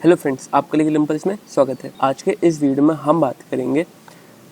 Hello friends, आपके लिए लिम्पल्स में स्वागत है। आज के इस वीडियो में हम बात करेंगे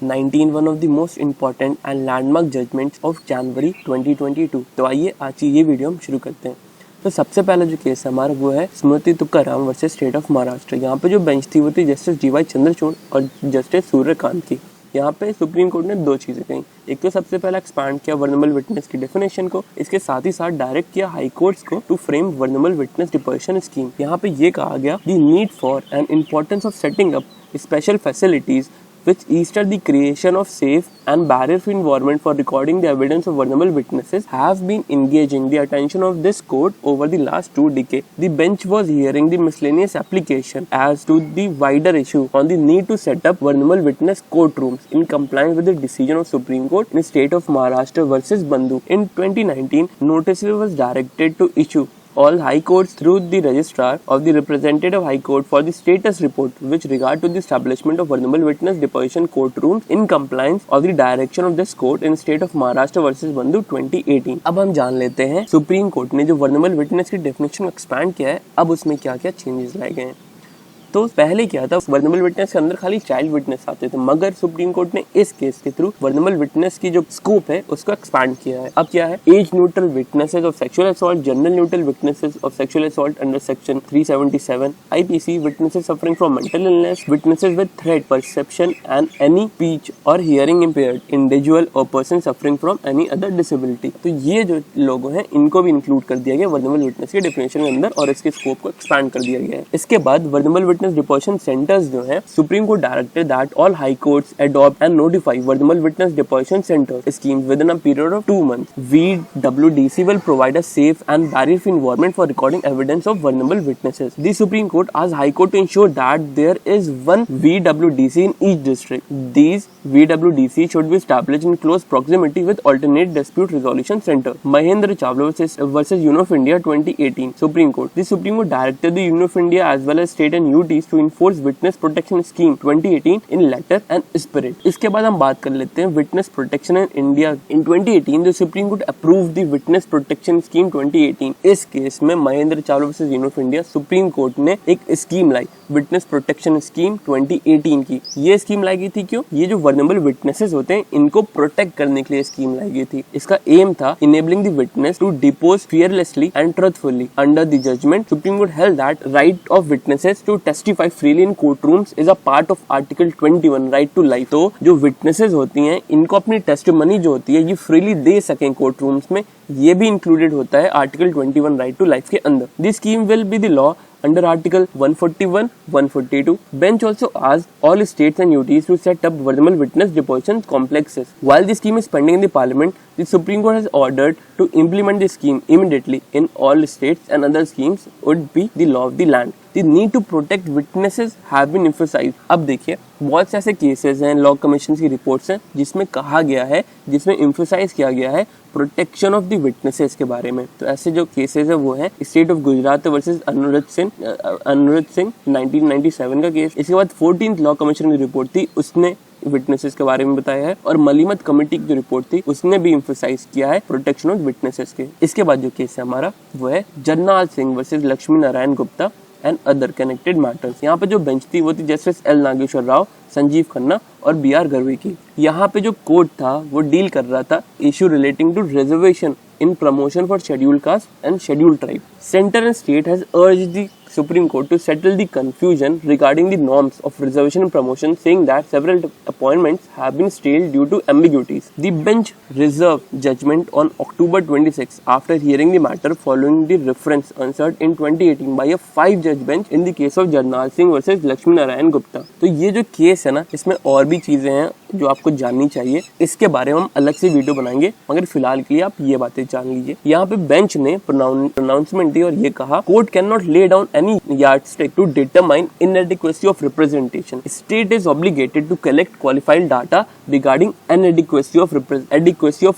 19 one of the most important and landmark judgments of January 2022। तो आइए आज की ये वीडियो हम शुरू करते हैं। तो सबसे पहला जो केस है हमारा वो है Smriti Tukaram versus state of Maharashtra. यहाँ पे जो बेंच थी वो थी जस्टिस DY चंद्रचूड़ और जस्टिस सूर्यकांत की। यहाँ पे सुप्रीम कोर्ट ने दो चीजें कही। एक तो सबसे पहला एक्सपांड किया वर्नेबल विटनेस की डेफिनेशन को, इसके साथ ही साथ डायरेक्ट किया हाई कोर्ट्स को to frame vulnerable witness डिपर्शन scheme. यहाँ पे ये कहा गया the need for and importance of setting up special facilities which easter the creation of safe and barrier-free environment for recording the evidence of vulnerable witnesses have been engaging the attention of this court over the last 2 decades. The bench was hearing the miscellaneous application as to the wider issue on the need to set up vulnerable witness courtrooms in compliance with the decision of Supreme Court in the state of Maharashtra versus Bandhu. In 2019, notice was directed to issue all high courts through the registrar of the representative high court for the status report with regard to the establishment of vulnerable witness deposition courtrooms in compliance of the direction of this court in state of Maharashtra versus Bandhu 2018। अब हम जान लेते हैं supreme court ने जो vulnerable witness की definition expand किया है, अब उसमें क्या क्या चेंजेस लाए गए हैं। तो पहले क्या था, वर्नेबल विटनेस के अंदर खाली चाइल्ड विटनेस आते थे, मगर सुप्रीम कोर्ट ने इस केस के थ्रू वर्नेबल विटनेस की जो स्कोप है उसको एक्सपैंड किया है। अब क्या है, as neutral witnesses of sexual assault, general neutral witnesses of sexual assault under section 377 IPC, witnesses suffering from mental illness, witnesses with threat perception and any speech or hearing impaired individual or person suffering from any other disability. तो ये जो लोग हैं इनको भी include कर दिया गया वर्नेबल विटनेस के डेफिनेशन के अंदर और इसके स्कोप को एक्सपैंड कर दिया गया है। इसके बाद वर्नेबल विटनेस डिपोजिशन सेंटर्स जो है, supreme court directed that all high courts adopt and notify vulnerable witness deposition centre schemes with in a period of 2 months। VWDC will provide a safe and barrier-free environment for recording evidence of vulnerable witnesses। The Supreme Court asked High Court to ensure that there is one VWDC in each district। These VWDC should be established in close proximity with alternate dispute resolution center। Mahendra Chawla versus Union of India 2018 Supreme Court। The Supreme Court directed the Union of India as well as state and UTs to enforce Witness Protection Scheme 2018 in letter and spirit। इसके बाद हम बात कर लेते हैं Witness Protection in India in 2018। The Supreme Court approved the Witness Protection Scheme 2018। इस case में Mahendra Chawla versus union of India, supreme court ने एक स्कीम लाई विटनेस प्रोटेक्शन स्कीम 2018 की। ये स्कीम लाई गई थी क्यों? ये जो वर्नेबल विटनेसेस होते हैं इनको प्रोटेक्ट करने के लिए स्कीम लाई गई थी। इसका एम था enabling the witness to depose fearlessly and truthfully under the judgment. Supreme Court held that right of witnesses to testify freely in courtrooms is a part of article 21 right to life. तो जो witnesses होती हैं इनको अपनी testimony जो होती है ये फ्रीली दे सकें कोर्टरूम्स में, ये भी इंक्लूडेड होता है आर्टिकल 21 राइट टू लाइफ के अंदर। This scheme will be the law under Article 141, 142. Bench also asked all states and UTs to set up vulnerable witness deposition complexes. While the scheme is pending in the Parliament, the Supreme Court has ordered to implement the scheme immediately in all states, and other schemes would be the law of the land. The need to protect witnesses have been emphasized। अब देखिए बहुत से ऐसे cases हैं, law commission की reports हैं जिसमें कहा गया है, जिसमें एम्फोसाइज किया गया है प्रोटेक्शन ऑफ द विटनेसेस के बारे में। तो ऐसे जो केसेस है वो है state of Gujarat versus Anuruddh Singh 1997 का केस। इसके बाद 14th लॉ कमीशन की रिपोर्ट थी, उसने विटनेसेस के बारे में बताया है, और मलिमत कमेटी की जो रिपोर्ट थी उसने भी एम्फोसाइज किया है प्रोटेक्शन ऑफ विटनेसेस के। इसके बाद जो केस है हमारा वो है Jarnail Singh versus Lakshmi Narayan Gupta and other connected matters. यहाँ पे जो बेंच थी वो थी जस्टिस L नागेश्वर राव, संजीव खन्ना और BR गढ़वी की। यहाँ पे जो कोर्ट था वो डील कर रहा था issue relating to reservation in promotion for scheduled caste and scheduled tribe। Center and state has urged the Supreme Court to settle the confusion regarding the norms of reservation and promotion, saying that several appointments have been stayed due to ambiguities। The bench reserved judgment on October 26 after hearing the matter following the reference answered in 2018 by a 5-judge bench in the case of Jarnal Singh versus Lakshmi Narayan Gupta। तो ये जो case है ना, इसमें और भी चीजें हैं जो आपको जाननी चाहिए, इसके बारे में हम अलग से वीडियो बनाएंगे, मगर फिलहाल के लिए आप ये बातें जान लीजिए। यहाँ पे बेंच ने प्रोनाउंसमेंट दी और ये कहा court can not lay down any yardstick to determine inadequacy of representation। State is obligated to collect qualified data regarding inadequacy of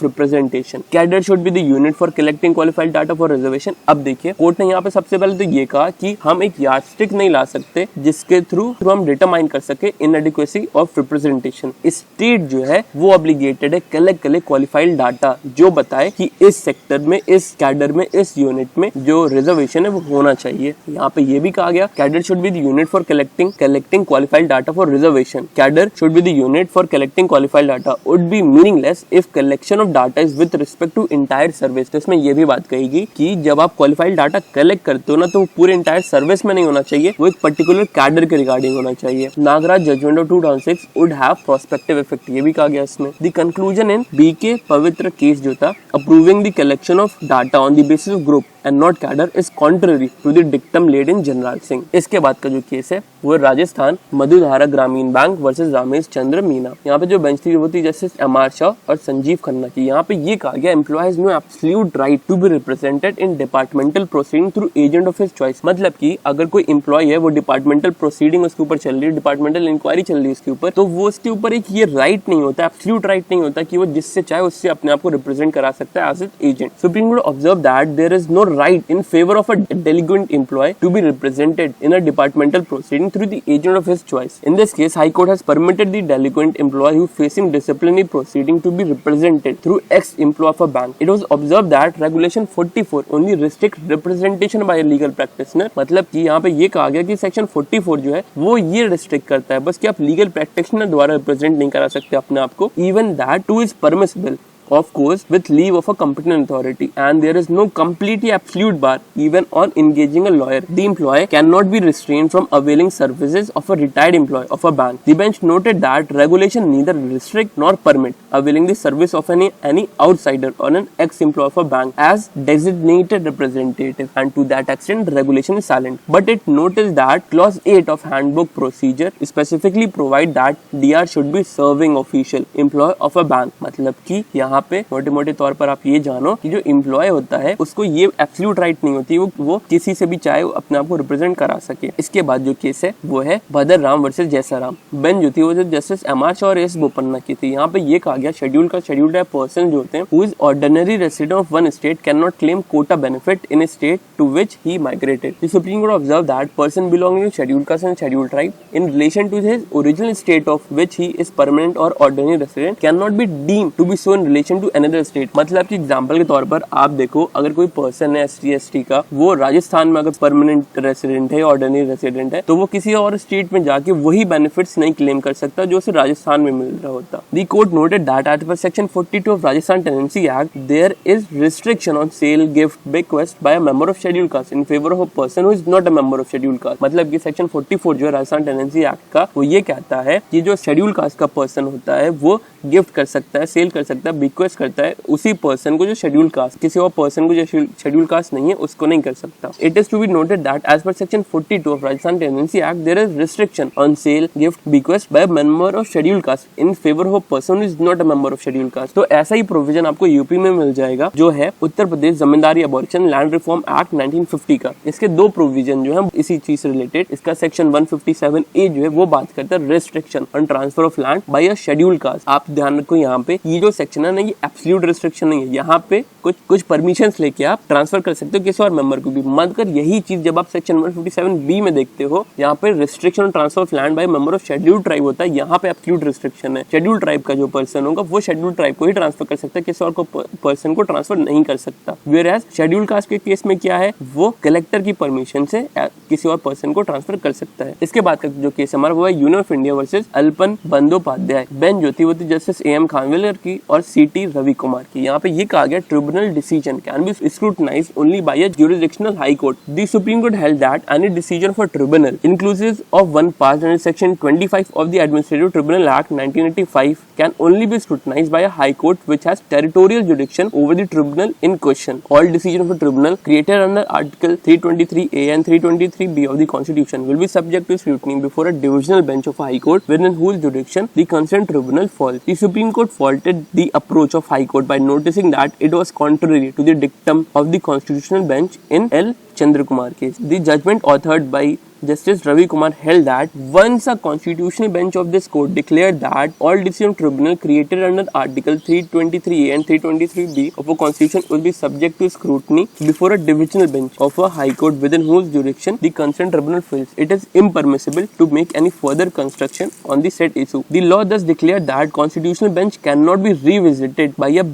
representation। Cadre should be the unit for collecting qualified data for reservation। अब देखिए court ने यहाँ पे सबसे पहले तो ये कहा कि हम एक yardstick नहीं ला सकते जिसके थ्रू हम डिटरमाइन कर सके inadequacy of representation। स्टेट जो है वो ऑब्लिगेटेड है कलेक्ट क्वालिफाइड डाटा जो बताए कि इस सेक्टर में, इस कैडर में, इस यूनिट में जो रिजर्वेशन है वो होना चाहिए। यहाँ पे ये भी कहा गया cadre should be the unit for collecting qualified data for reservation. Cadre should be the unit for collecting qualified data would be meaningless if collection of data is with respect to entire service. तो इसमें ये भी बात कहेगी कि जब आप qualified data collect करते हो ना तो पूरे इंटायर सर्विस में नहीं होना चाहिए, वो एक पर्टिकुलर कैडर के रिगार्डिंग होना चाहिए। Nagaraj judgment of 2006 would have prospective effect, ये भी कहा गया इसमें। The conclusion in B K Pavitra case जो था approving the collection of data on the basis of group and not cadre is contrary to the dictum laid in Jarnail Singh. इसके बाद का जो केस है वो राजस्थान मधुधारा ग्रामीण बैंक वर्सेस रमेश चंद्र मीना। यहाँ पे जो बेंच थी वो थी जस्टिस एम.आर. शाह और संजीव खन्ना की। यहाँ पे ये कहा गया employees no absolute right to be represented in departmental proceeding through agent of his choice. मतलब कि अगर कोई एम्प्लॉय है वो डिपार्टमेंटल प्रोसीडिंग उसके ऊपर चल रही है, डिपार्टमेंटल इंक्वायरी चल रही है उसके ऊपर, तो वो उसके ऊपर एक ये राइट नहीं होता, एब्सोल्यूट राइट नहीं होता कि वो जिससे चाहे उससे अपने आप को रिप्रेजेंट करा सकता है as an agent. Supreme court observe that there is no right in favour of a delinquent employee to be represented in a departmental proceeding through the agent of his choice. In this case, High Court has permitted the delinquent employee who facing disciplinary proceeding to be represented through ex-employee of a bank. It was observed that Regulation 44 only restrict representation by a legal practitioner. मतलब कि यहाँ पे ये कहा गया कि Section 44 जो है वो ये restrict करता है बस कि आप legal practitioner द्वारा represent नहीं करा सकते अपने आप को. Even that too is permissible. Of course, with leave of a competent authority, and there is no completely absolute bar even on engaging a lawyer. The employee cannot be restrained from availing services of a retired employee of a bank. The bench noted that regulation neither restrict nor permit availing the service of any outsider or an ex-employee of a bank as designated representative, and to that extent, regulation is silent. But it noticed that Clause 8 of Handbook Procedure specifically provide that DR should be serving official employee of a bank. मतलब कि यहाँ पे मोटे मोटे तौर पर आप ये जानो कि जो एम्प्लॉय होता है उसको ये एब्सोल्यूट राइट नहीं होती वो किसी से भी चाहे अपने आप को रिप्रेजेंट करा सके। इसके बाद जो केस है वो है भदर राम वर्सेस जैसाराम। बेंच जो थी वो जस्टिस एम.आर. शाह और एस बोपन्ना की थी। यहाँ पे ये कहा गया शेड्यूल्ड पर्सन जो होते हैं who is ordinary resident of one state can not claim quota benefit in a state to which he migrated. The supreme court observe that person belonging to scheduled caste and scheduled tribe in relation to his original state of which he is permanent और ordinary resident can not be deemed to be so in relation to another state. मतलब कि example के तौर पर आप देखो अगर कोई पर्सन है ST का वो राजस्थान में अगर परमानेंट रेसिडेंट है ऑर्डिनरी रेसिडेंट है तो वो किसी और स्टेट में जाके वही बेनिफिट्स नहीं क्लेम कर सकता जो उसे राजस्थान में मिल रहा होता। The court noted that as per section 42 of Rajasthan tenancy act there is restriction on sale gift bequest by a member of scheduled caste in favour of a person who is not a member of scheduled caste. मतलब कि section 44 जो है Rajasthan tenancy act का वो ये कहता है कि जो शेड्यूल्ड कास्ट का पर्सन होता है वो गिफ्ट कर सकता है, सेल कर सकता है, बेक्वेस्ट करता है उसी पर्सन को जो शेड्यूल कास्ट, किसी और पर्सन को जो शेड्यूल कास्ट नहीं है उसको नहीं कर सकता। It is to be noted that as per section 42 of Rajasthan tenancy act there is restriction on sale gift bequest by member of schedule caste in favour of person is not a member of schedule caste. तो ऐसा ही provision आपको UP में मिल जाएगा जो है उत्तर प्रदेश जमींदारी abortion land reform act 1950 का। इसके दो प्रोविजन जो है इसी चीज से रिलेटेड। इसका सेक्शन 157A जो है वो बात करता है restriction on transfer of land by a schedule caste. आप ध्यान रखो यहाँ पे ये जो सेक्शन है ना ये एब्सोल्यूट रिस्ट्रिक्शन नहीं है, यहाँ पे कुछ परमिशंस लेके आप ट्रांसफर कर सकते हो किसी और मेंबर को भी। मगर यही चीज जब आप सेक्शन 157B में देखते हो यहाँ पे restriction on transfer of land bye member of scheduled tribe होता है, यहाँ पे एब्सोल्यूट रिस्ट्रिक्शन है। शेड्यूल्ड ट्राइब का जो पर्सन होगा वो शेड्यूल्ड ट्राइब को ही ट्रांसफर कर सकता है, किसी और को पर्सन को ट्रांसफर नहीं कर सकता। वेयर शेड्यूल्ड कास्ट के केस में क्या है वो कलेक्टर की परमिशन से किसी और पर्सन को ट्रांसफर कर सकता है। इसके बाद का जो केस हमारा वो है union of India versus Alapan Bandyopadhyay. Bench जो थी वो थी जस्टिस A.M. खानविलकर की और C.T. रवि कुमार की। यहाँ पे ये कहा गया tribunal decision can be scrutinised only by a jurisdictional high court. The Supreme Court held that any decision of a tribunal, inclusive of one passed under Section 25 of the Administrative Tribunal Act 1985, can only be scrutinized by a high court which has territorial jurisdiction over the tribunal in question. All decision of a tribunal created under Article 323A and 323B of the Constitution will be subject to scrutiny before a divisional bench of a high court within whose jurisdiction the concerned tribunal falls. The Supreme Court faulted the approach of high court by noticing that it was contrary to the dictum of the constitutional bench in L. Chandra Kumar case. The judgment authored by Justice Ravi Kumar held that once a constitutional bench of this court declared that all decision of tribunal created under Article 323A and 323B of a constitution will be subject to scrutiny before a divisional bench of a high court within whose jurisdiction the concerned tribunal falls, it is impermissible to make any further construction on the said issue. The law thus declared that constitutional bench cannot be revisited by a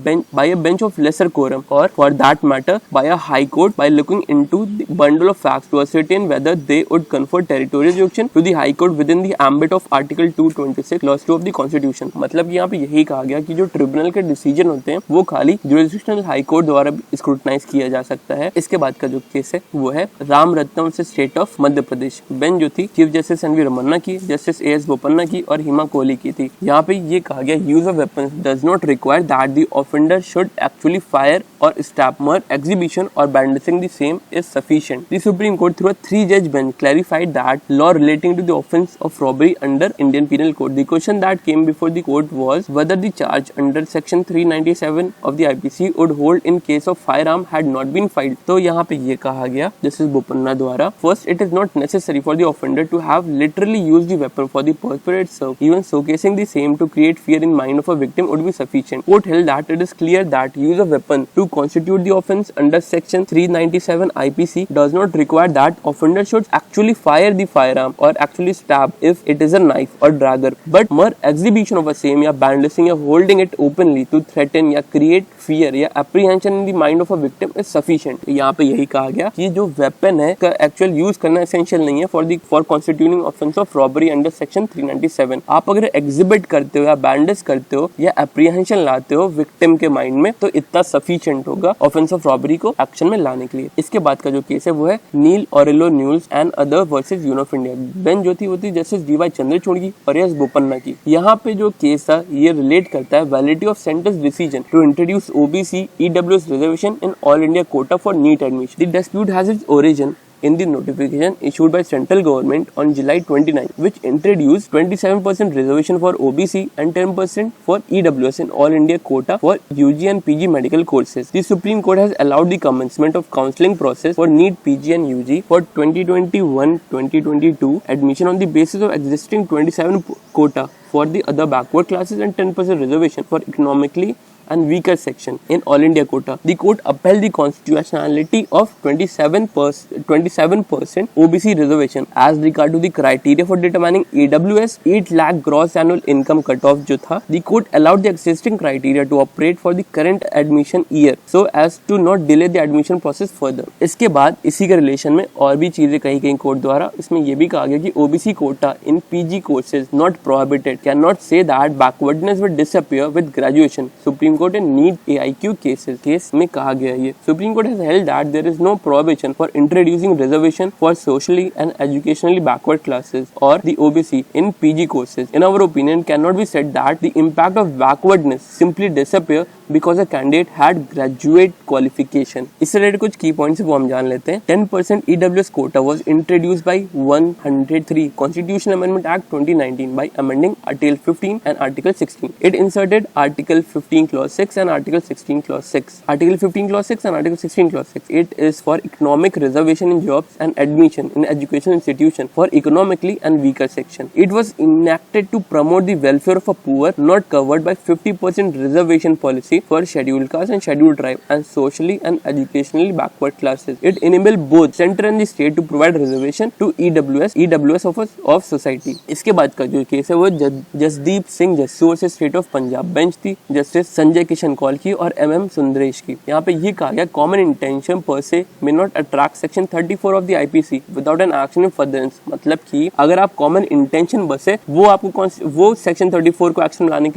bench of lesser quorum, or for that matter by a high court, by looking into bundle of facts to ascertain whether they would confer territorial jurisdiction to the High Court within the ambit of Article 226 Clause 2 of the Constitution। मतलब यहाँ पे यही कहा गया कि जो tribunal के decision होते हैं वो खाली जुरिस्डिक्शनल हाई कोर्ट द्वारा स्क्रूटनाइज किया जा सकता है। इसके बाद का जो केस है वो है राम रत्नम से state of Madhya Pradesh. Bench जो थी chief justice N V Ramana की, जस्टिस ए एस बोपन्ना की और हिमा कोहली की थी। यहाँ पे ये कहा गया use of weapons does not require that the offender should actually fire or stab, murder, exhibition or brandishing the same is sufficient. The Supreme Court through a 3-judge bench clarified that law relating to the offence of robbery under Indian Penal Code. The question that came before the court was whether the charge under section 397 of the IPC would hold in case of firearm had not been filed. तो यहाँ पे ये कहा गया justice Bopanna द्वारा, first it is not necessary for the offender to have literally used the weapon for the purpose itself. Even showcasing the same to create fear in mind of a victim would be sufficient. Court held that it is clear that use of weapon to constitute the offence under section 397 IPC does not require that offender should actually fire the firearm or actually stab if it is a knife or dagger, but mere exhibition of a same या brandishing या holding it openly to threaten या create fear या apprehension in the mind of a victim is sufficient। यहाँ पे यही कहा गया कि जो weapon है का actual use करना essential नहीं है for constituting offence of robbery under section 397। आप अगर exhibit करते हो या brandish करते हो या apprehension लाते हो victim के mind में तो इतना sufficient होगा ऑफेंस ऑफ रॉबरी को एक्शन में लाने के लिए। इसके बाद का जो केस है वो है Neil Aurelio Nunes and other versus union of India. Bench जो थी वो थी जस्टिस डी वाई चंद्रचूड़ की और एस बोपन्ना की। यहाँ पे जो केस था ये रिलेट करता है validity of centre's decision to introduce OBC EWS reservation in all India quota for NEET admission. The dispute has its origin in the notification issued by central government on July 29, which introduced 27% reservation for OBC and 10% for EWS in all India quota for UG and PG medical courses. The Supreme Court has allowed the commencement of counselling process for NEET, PG and UG for 2021-2022 admission on the basis of existing 27 quota for the other backward classes and 10% reservation for economically and weaker section in all India quota. The court upheld the constitutionality of 27% OBC reservation as regard to the criteria for determining AWS 8 lakh gross annual income cutoff जो था. The court allowed the existing criteria to operate for the current admission year so as to not delay the admission process further. इसके बाद इसी के relation में और भी चीजें कहीं कोर्ट द्वारा इसमें यह भी कहा गया कि OBC quota in PG courses not prohibited, cannot say that backwardness will disappear with graduation. Supreme Court in NEET AIQ case में कहा गया ये. Supreme Court has held that there is no prohibition for introducing reservation for socially and educationally backward classes or the OBC in PG courses. In our opinion, cannot be said that the impact of backwardness simply disappear because a candidate had graduate qualification. इससे related कुछ key points वो हम जान लेते हैं. 10% EWS quota was introduced by 103 Constitutional Amendment Act 2019 by amending Article 15 and Article 16. It inserted Article 15 Clause 6 and Article 16 Clause 6. Article 15 Clause 6 and Article 16 Clause 6. It is for economic reservation in jobs and admission in education institution for economically and weaker section. It was enacted to promote the welfare of a poor not covered by 50% reservation policy for scheduled caste and scheduled tribe and socially and educationally backward classes. It enabled both center and the state to provide reservation to EWS of society. इसके बाद का जो case है वो Jasdeep Singh Jassu versus state of Punjab. Bench थी justice Sanjay Kishan Kaul की और MM Sundaresh की. यहाँ पे ये कहा गया कॉमन इंटेंशन पर से may not attract section 34 of the IPC without an action in furtherance. मतलब कि अगर आप कॉमन इंटेंशन बस है वो आपको वो सेक्शन 34 को एक्शन लाने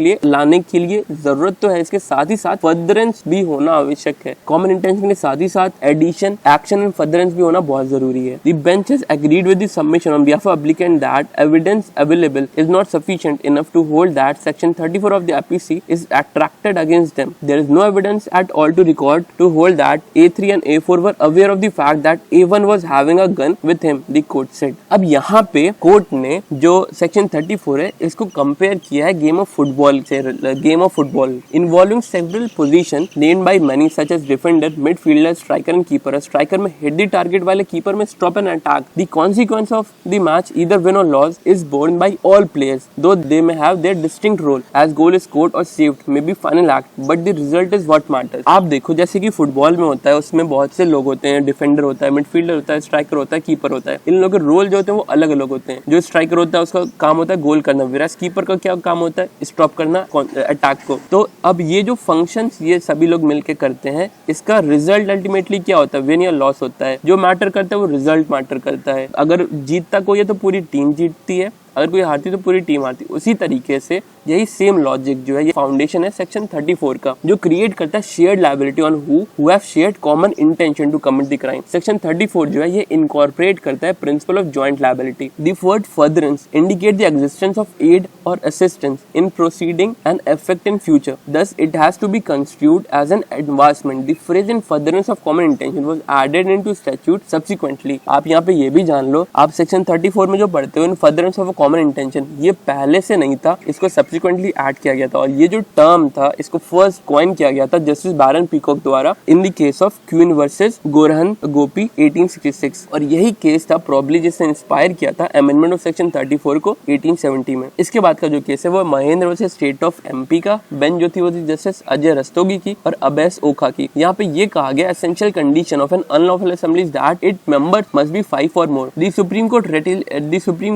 के लिए जरूरत तो है, इसके साथ ही साथ फर्दरेंस भी होना आवश्यक है. कॉमन इंटेंशन के साथ ही साथ एडिशन एक्शन एंड फर्दरेंस भी होना बहुत जरूरी है. The bench has agreed with the submission on behalf of applicant that evidence available is not sufficient enough to hold that section 34 of the IPC is attracted against them. There is no evidence at all to record to hold that A3 and A4 were aware of the fact that A1 was having a gun with him, the court said. अब यहाँ पे court ने जो section 34 है इसको compare किया है game of football से. Game of football involving several position named by many such as defender, midfielder, striker and keeper. Striker में हिट द टारगेट वाले कीपर में stop and attack. The consequence of the match either win और loss is borne by all players though they may have their distinct role as goal scored और saved may be final act but the result is what matters. आप देखो जैसे कि football में होता है उसमें बहुत से लोग होते हैं, डिफेंडर होता है, मिडफील्डर होता है, स्ट्राइकर होता है, कीपर होता है. इन लोगों के रोल जो होते हैं वो अलग अलग होते हैं. जो स्ट्राइकर होता है उसका काम होता है गोल करना, विराज कीपर का क्या काम होता है स्टॉप करना अटैक को. तो अब ये जो फंक्शंस ये सभी लोग मिलके करते हैं, इसका रिजल्ट अल्टीमेटली क्या होता है, विन या लॉस होता है। जो मैटर करता है वो रिजल्ट मैटर करता है। अगर जीतता कोई है तो पूरी टीम जीतती है, अगर कोई हारती तो पूरी टीम हारती। उसी तरीके से यही सेम लॉजिक जो है, ये फाउंडेशन है सेक्शन 34 का, जो क्रिएट करता है shared liability on who have shared common intention to commit the crime. Section 34 जो है ये इनकॉर्पोरेट करता है principle of joint liability. The word furtherance indicate the existence of aid और assistance in proceeding and effect in future, thus it has to be construed as an advancement. The phrase in furtherance of common intention was added into statute subsequently. आप यहाँ पे ये भी जान लो, आप section 34 में जो पढ़ते हो इन फर्दरेंस ऑफ कॉमन इंटेंशन, ये पहले से नहीं था, इसको सब्सिक्वेंटली ऐड किया गया था। और ये जो टर्म था इसको फर्स्ट कॉइन किया गया था जस्टिस बैरन पीकॉक द्वारा in the case of queen versus Gorhan Gopi 1866। और यही केस था प्रॉब्ली जिसने इंस्पायर किया था अमेंडमेंट ऑफ सेक्शन 34 को 1870 में। इसके बाद का जो केस है वो Mahendra versus state of MP का। बेंच जो थी वो थी जस्टिस अजय रस्तोगी की और अबैस ओखा की। यहाँ पे ये कहा गया essential condition of an unlawful assembly is that it members must be 5 और more. The supreme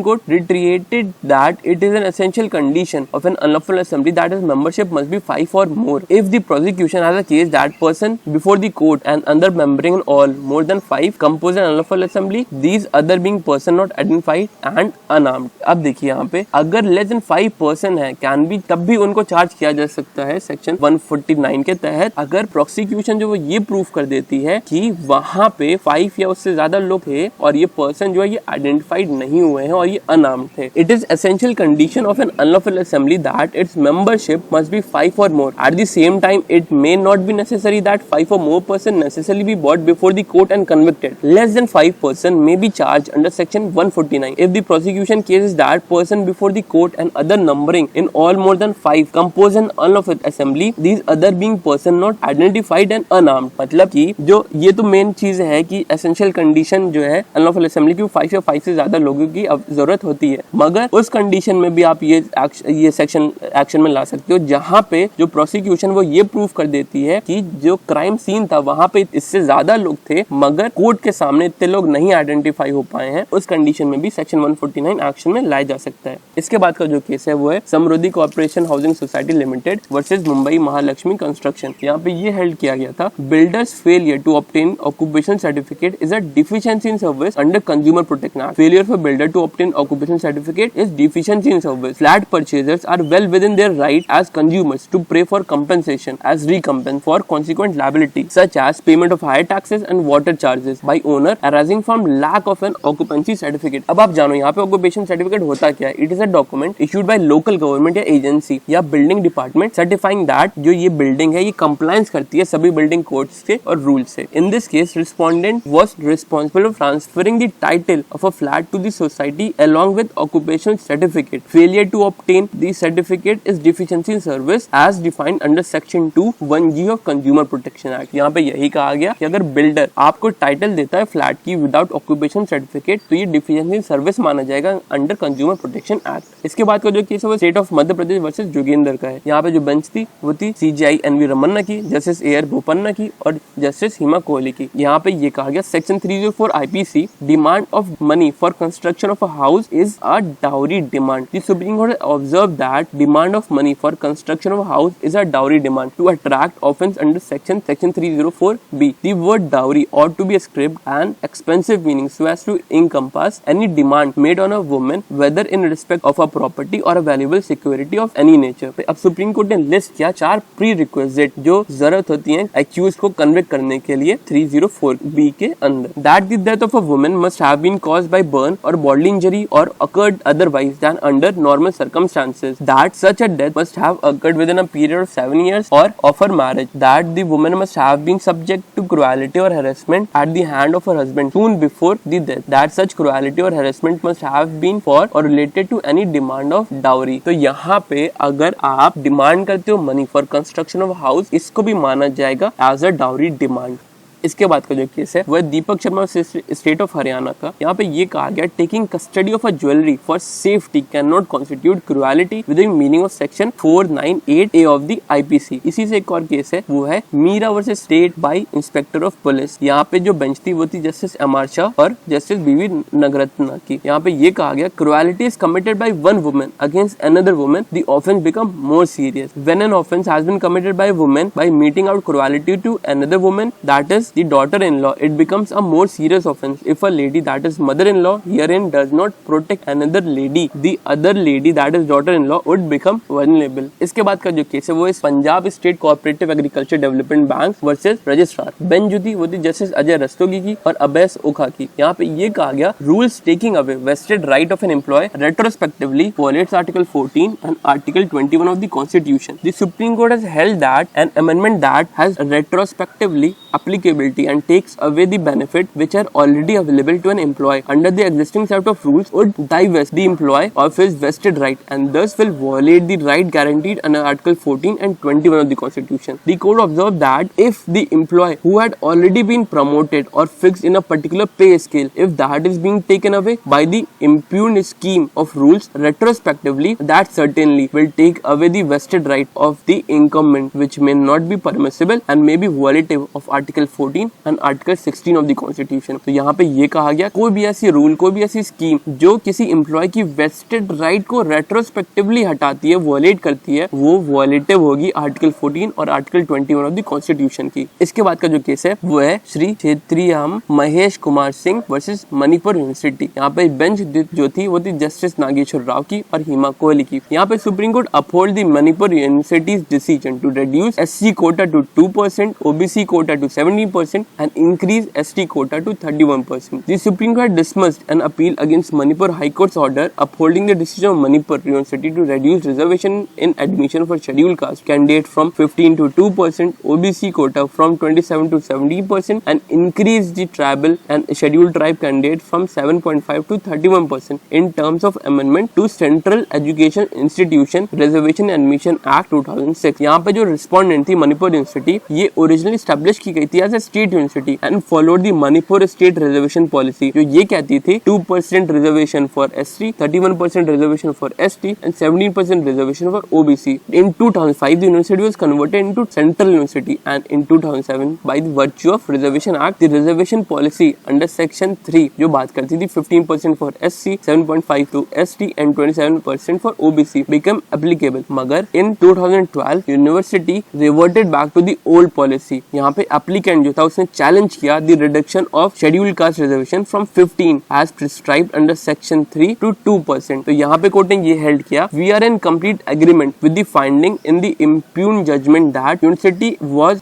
Court reiterated that it is an essential condition of an unlawful assembly that its membership must be 5 or more. If the prosecution has a case that person before the court and other membering in all more than 5 compose an unlawful assembly, these other being person not identified and unarmed. अब देखिए यहाँ पे अगर less than 5 person है can be, तब भी उनको charge किया जा सकता है सेक्शन 149 के तहत, अगर प्रोसिक्यूशन जो वो ये प्रूफ कर देती है कि वहाँ पे 5 या उससे ज्यादा लोग थे और ये पर्सन जो है ये आइडेंटिफाइड नहीं हुए हैं और ये अनआर्म्ड थे। It is essential condition of an unlawful assembly that its membership must be 5 or more. At the same time, it may not be necessary that 5 or more person necessarily be brought before the court and convicted. Less than 5 person may be charged under section 149 if the prosecution case is that person before the court and other numbering in all more than 5 compose an unlawful assembly, these other being person not identified and unarmed. मतलब कि जो ये तो main चीज है कि essential condition जो है unlawful assembly की 5 या 5 से ज्यादा लोगों की जरूरत होती है, मगर उस कंडीशन में भी आप ये सेक्शन एक्शन में ला सकते हो जहां पे जो प्रोसिक्यूशन वो ये प्रूफ कर देती है कि जो क्राइम सीन था वहां पे इससे ज्यादा लोग थे मगर कोर्ट के सामने इतने लोग नहीं आइडेंटिफाई हो पाए हैं। उस कंडीशन में भी सेक्शन 149 एक्शन में लाया जा सकता है। इसके बाद का जो केस है वो है Samriddhi corporation housing society limited versus Mumbai Mahalakshmi construction. यहाँ पे ये हेल्ड किया गया था, builder's failure to obtain occupation certificate is a deficiency in service under consumer protection act. Failure for builder to obtain occupation certificate is deficiency in service. Flat purchasers are well within their right as consumers to pay for compensation as recompense for consequent liability such as payment of higher taxes and water charges by owner arising from lack of an occupancy certificate. अब आप जानो यहाँ पे occupation certificate होता क्या है? It is a document issued by local government या agency या बिल्डिंग डिपार्टमेंट सर्टिफाइंग दैट जो ये बिल्डिंग है ये कंप्लायंस करती है सभी बिल्डिंग कोड्स से और रूल से। In this case respondent was responsible for transferring the title of a flat to the society along with occupational certificate. Failure to obtain the certificate is deficiency in service as defined under section 2(1)(g) of Consumer Protection Act. यहाँ पे यही कहा गया कि अगर builder आपको title देता है फ्लैट की विदाउट ऑक्यूपेशन सर्टिफिकेट तो ये डिफिशिएंसी इन सर्विस माना जाएगा अंडर कंज्यूमर प्रोटेक्शन एक्ट। इसके बाद का जो केस है वो state of Madhya Pradesh versus Joginder का है। यहाँ पे जो बेंच थी वो थी CJI NV रमन्ना की, जस्टिस AR बोपन्ना की और जस्टिस हिमा कोहली की। यहाँ पे ये कहा गया section 304 IPC demand of money for construction of a house is a dowry demand. The Supreme Court observed that demand of money for construction of a house is a dowry demand to attract offence under section 304B. The word dowry ought to be ascribed an expensive meaning so as to encompass any demand made on a woman whether in respect of a property or a valuable security of any nature. अब supreme court ने list किया 4 pre requisite जो जरूरत होती है accused को convict करने के लिए 304B के अंदर। That the death of a woman must have been caused by burn or bodily injury or occurred otherwise than under normal circumstances, that such a death must have occurred within a period of 7 years or of her marriage, that the woman must have been subject to cruelty or harassment at the hand of her husband soon before the death, that such cruelty or harassment must have been for or related to any demand of dowry। तो यहाँ पे अगर आप demand करते हो money for construction of house, इसको भी माना जाएगा एज अ डाउरी डिमांड। इसके बाद का जो केस है वह दीपक शर्मा स्टेट ऑफ हरियाणा का। यहाँ पे ये कहा गया taking custody of a jewellery for safety can not constitute cruelty with the meaning of section 498A of the IPC। इसी से एक और केस है वो है Meera versus state by inspector of police. यहाँ पे जो बेंच थी वो थी जस्टिस MR शाह और जस्टिस BV नगरत्ना की। यहाँ पे ये कहा गया cruelty is committed by one woman against another woman the offence become more serious when an offence has been committed by woman by meting out cruelty to another woman that is the daughter-in-law, it becomes a more serious offense if a lady that is mother-in-law herein does not protect another lady, the other lady that is daughter-in-law would become vulnerable। इसके बाद का जो case है वो इस Punjab state cooperative agriculture development bank versus registrar. Bench जो थी वो थी जस्टिस अजय रस्तोगी की और अबैस ओखा की। यहाँ पे ये कहा गया rules taking away vested right of an employee retrospectively violates Article 14 and Article 21 of the Constitution. The Supreme Court has held that an amendment that has retrospectively applicability and takes away the benefit which are already available to an employee under the existing set of rules would divest the employee of his vested right and thus will violate the right guaranteed under Article 14 and 21 of the Constitution. The court observed that if the employee who had already been promoted or fixed in a particular pay scale, if that is being taken away by the impugned scheme of rules retrospectively, that certainly will take away the vested right of the incumbent, which may not be permissible and may be violative of Article 14 and Article 16 of the Constitution। तो यहाँ पे ये कहा गया कोई भी ऐसी rule, कोई भी ऐसी स्कीम जो किसी एम्प्लॉय की वेस्टेड राइट को रेट्रोस्पेक्टिवली हटाती है, वॉलेट करती है, वो वॉलेटिव होगी आर्टिकल 14 और आर्टिकल 21 ऑफ द कॉन्स्टिट्यूशन की। इसके बाद का जो केस है वो है श्री क्षेत्रीयाम महेश कुमार सिंह वर्सेस मणिपुर यूनिवर्सिटी। यहाँ पे बेंच जो थी वो थी जस्टिस नागेश्वर राव की और हिमा कोहली की। यहाँ पे supreme court uphold the Manipur university's decision to reduce SC quota to 2%, OBC quota to 17% and increase ST quota to 31%. The Supreme Court dismissed an appeal against Manipur High Court's order upholding the decision of Manipur University to reduce reservation in admission for scheduled caste candidate from 15 to 2%, OBC quota from 27 to 17% and increase the tribal and scheduled tribe candidate from 7.5 to 31% in terms of amendment to Central Education Institution Reservation Admission Act 2006। यहाँ पे जो respondent थी Manipur university, ये originally establish की गई थी as a state university and followed the Manipur state reservation policy, जो ये कहती थी 2% reservation for SC, 31% reservation for ST and 17% reservation for OBC। In 2005 the university was converted into Central University and in 2007 by the virtue of Reservation Act the reservation policy under section 3 जो बात करती थी 15% for SC, 7.5 to ST and 27% for OBC became applicable। मगर in 2012 university reverted back to the old policy। यहाँ पे applicant जो था उसने चैलेंज किया the reduction of scheduled caste reservation from 15 as prescribed under section 3 to 2%। तो यहाँ पे कोर्ट ने ये हेल्ड किया we are in complete agreement with the finding in the impugned judgment that university was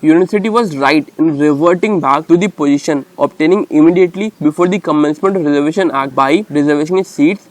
university was right in reverting back to the position obtaining immediately before the commencement of reservation act by reservation seats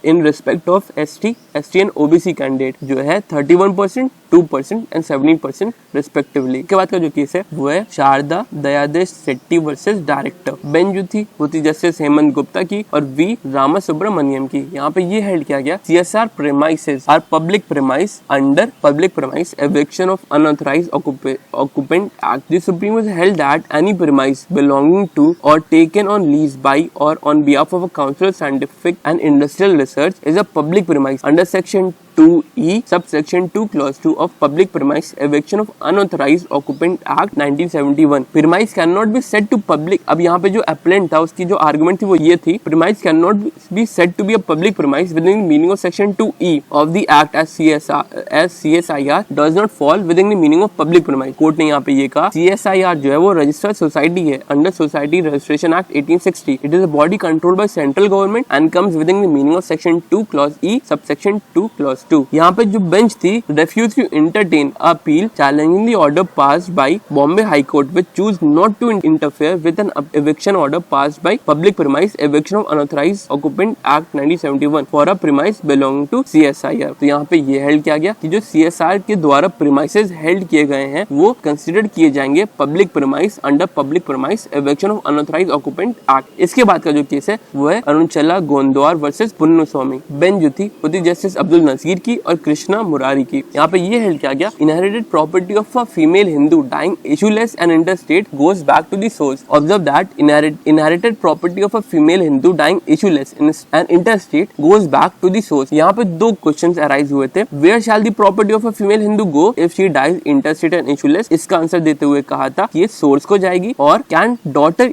in respect of ST and OBC candidate जो है 31%, 2% and 17% respectively. के बाद का जो case है वो है Sharda Dayadesh Shetty versus director. Bench जो थी वो थी जस्टिस हेमंत गुप्ता की और V रामा सुब्रमण्यम की। यहाँ पे ये हेल्ड किया गया CSR premises are public premise under public premise eviction of unauthorized occupant act. The Supreme Court held that any premise belonging to or taken on lease by or on behalf of a council of scientific and industrial research is a public premise under section 2E subsection 2 clause 2 of Public Premise Eviction of Unauthorized Occupant Act 1971। Premise cannot be said to public। अब यहाँ पे जो appellant था उसकी जो argument थी वो ये थी premise cannot be said to be a public premise within the meaning of section 2E of the act as CSIR does not fall within the meaning of public premise। Court ने यहाँ पे ये कहा CSIR जो है वो registered society है under Society Registration Act 1860। It is a body controlled by central government and comes within the meaning of section 2 clause E subsection 2 clause 2। यहाँ पे जो बेंच थी refused to entertain appeal challenging the order passed by Bombay High Court which choose not to interfere with an eviction order passed by Public Premise Eviction of Unauthorized Occupant Act 1971 for a premise belonging to CSIR। तो यहाँ पे ये held किया गया कि जो CSR के द्वारा premises हेल्ड किए गए हैं वो कंसिडर किए जाएंगे public premise under Public Premise Eviction of Unauthorized Occupant Act। इसके बाद का जो केस है वो है अरुणचला गोंदवार वर्सेस पुन्नुस्वामी। बेंच जो थी वो थी जस्टिस अब्दुल नजीर मीर की और कृष्णा मुरारी की। यहाँ पे ये हेल्ड किया गया, inherited property of a female Hindu dying issueless and intestate goes back to the source. Observe that inherited property of a female Hindu dying issueless and intestate goes back to the source. यहाँ पे दो questions arise हुए थे, where shall the property of a female Hindu go if she dies intestate and issueless. इसका answer देते हुए कहा था कि ये सोर्स को जाएगी, और can daughter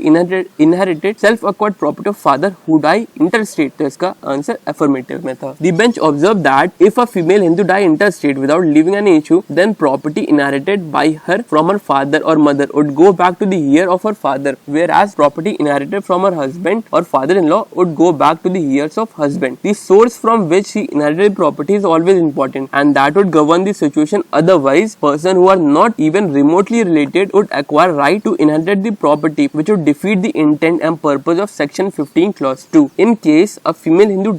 inherited self acquired property of father who die intestate, तो इसका आंसर अफर्मेटिव में था। The bench observe that if a female Hindu die intestate without living any issue, then property inherited by her from her father और mother would go back to the heir of her father, whereas property inherited from her husband or father-in-law would go back to the years of husband. The source from which she inherited property is always important, and that would govern the situation. Otherwise, person who are not even remotely related would acquire right to inherit the property, which would defeat the intent and purpose of section 15 clause 2. In case a female Hindu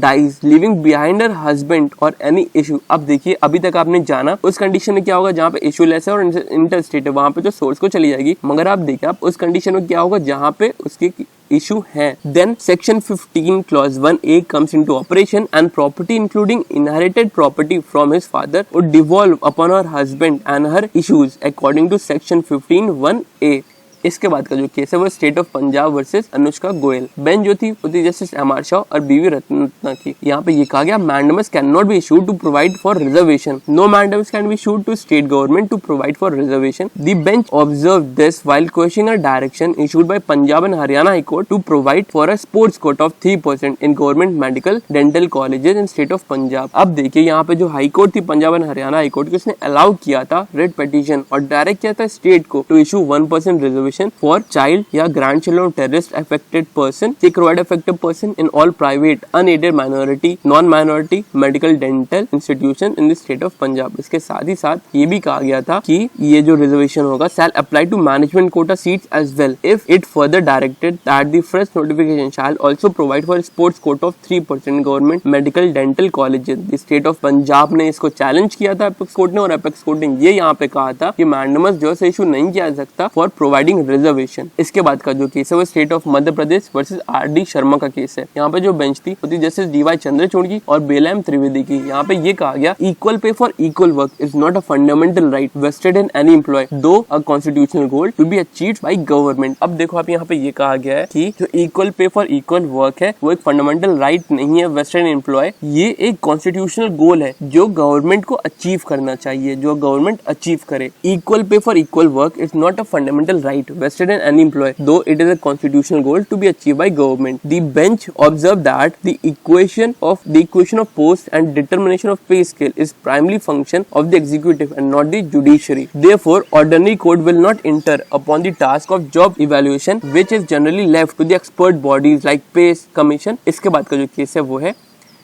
dies leaving behind her husband or any issue. अब देखिए, अभी तक आपने जाना उस condition में क्या होगा जहाँ पे इशू लेस है और इंटरस्टेट है, वहां पे जो सोर्स को चली जाएगी। मगर आप देखिए, आप उस कंडीशन में क्या होगा जहाँ पे उसकी issue है, then section 15 clause 1a comes into operation and property including inherited property from his father would devolve upon her husband and her issues according to section 15 1a। इसके बाद का जो केस है वो state of Punjab versus Anushka Goyal. Bench जो थी वो थी जस्टिस एम.आर. शाह और बी.वी. रत्ना की। यहाँ पे ये कहा गया, mandamus can not be issued to provide for reservation. No mandamus can be issued to state government to provide for reservation. The bench observe this while questioning a direction issued by Punjab and Haryana high court to provide for a sports quota of 3% in government medical dental colleges in state of Punjab. अब देखिए, यहाँ पे जो high court थी Punjab and Haryana high court की, उसने allow किया था रेड पिटीशन और डायरेक्ट किया था स्टेट को to issue 1% reservation for child या grandchildren of terrorist affected person, Sikh-Rohit affected person in all private, unaided minority, non-minority medical dental institution in the state of Punjab। इसके साथ ही साथ ये भी कहा गया था कि ये जो रिजर्वेशन होगा shall apply to management quota seats as well if it further directed that the first notification shall also provide for sports quota of 3% government medical dental colleges। The state of Punjab ने इसको challenge किया था apex court ने, और apex court ने ये यहाँ पे कहा था कि मैंडेमस जो है इशू नहीं किया जा सकता फॉर प्रोवाइडिंग रिजर्वेशन। इसके बाद का जो केस है वो state of Madhya Pradesh versus RD. Sharma का केस है। यहाँ पे जो बेंच थी वो थी जस्टिस डी.वाई. चंद्रचूड़ की और बेला.एम. त्रिवेदी की। यहाँ पे ये कहा गया, equal pay for equal work is not a fundamental right vested in any employ though a constitutional goal to be achieved by government. अब देखो, आप यहाँ पे ये कहा गया है कि जो equal pay for equal work है वो एक फंडामेंटल राइट नहीं है वेस्टेड इन एम्प्लॉय, ये एक कॉन्स्टिट्यूशनल गोल है जो गवर्नमेंट को अचीव करना चाहिए, जो गवर्नमेंट अचीव करे। Equal pay for equal work is not a fundamental right vested in any employee, though it is a constitutional goal to be achieved by government. The bench observed that the equation of post and determination of pay scale is primarily function of the executive and not the judiciary. Therefore, ordinary court will not enter upon the task of job evaluation, which is generally left to the expert bodies like pay commission। इसके बाद का जो case है वो है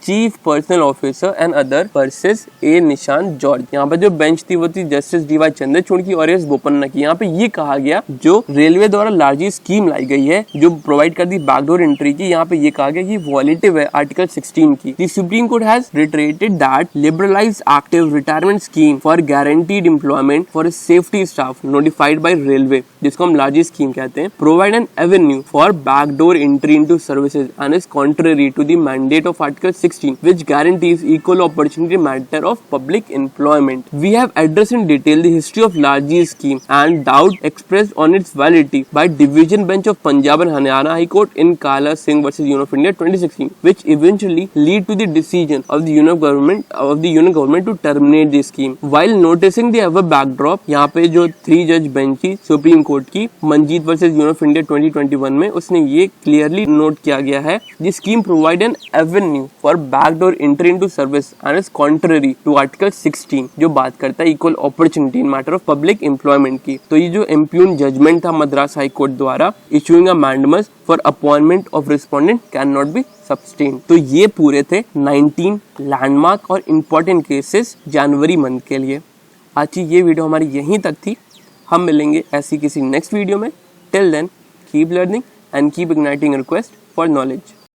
chief personnel officer and other versus A Nishant George. यहाँ पे जो बेंच थी वो थी जस्टिस डी.वाई. चंद्रचूड़ की और एस बोपन्ना की। यहाँ पे ये कहा गया, जो रेलवे द्वारा लार्जी स्कीम लाई गई है जो प्रोवाइड कर दी बैकडोर एंट्री की, यहाँ पे ये कहा गया कि वॉलेटिव है आर्टिकल 16 की। The supreme court has reiterated that liberalised active retirement scheme for guaranteed employment for safety staff notified by railway, जिसको हम लार्जी स्कीम कहते हैं, provide an avenue for backdoor entry into services and is contrary to the mandate of article 16 which guarantees equal opportunity matter of public employment. We have addressed in detail the history of Largi scheme and doubt expressed on its validity by Division Bench of Punjab and Haryana High Court in Kala Singh versus Union of India 2016, which eventually lead to the decision of the union government to terminate the scheme. While noticing the above backdrop, यहाँ पे जो 3 जज bench थी supreme court की, Manjeet versus union of India 2021 में, उसने ये clearly note किया गया है, the scheme provide an avenue for backdoor entry into service and is contrary to article 16 जो बात करता है equal opportunity in matter of public employment की। तो ये जो इम्प्यून जजमेंट था मद्रास हाई कोर्ट द्वारा issuing a mandamus for appointment of respondent can not be sustained. तो ये पूरे थे 19 लैंडमार्क और इम्पोर्टेंट केसेस जनवरी मंथ के लिए। आज की ये वीडियो हमारी यहीं तक थी, हम मिलेंगे ऐसी किसी नेक्स्ट वीडियो में। Till then keep learning and keep igniting request for knowledge.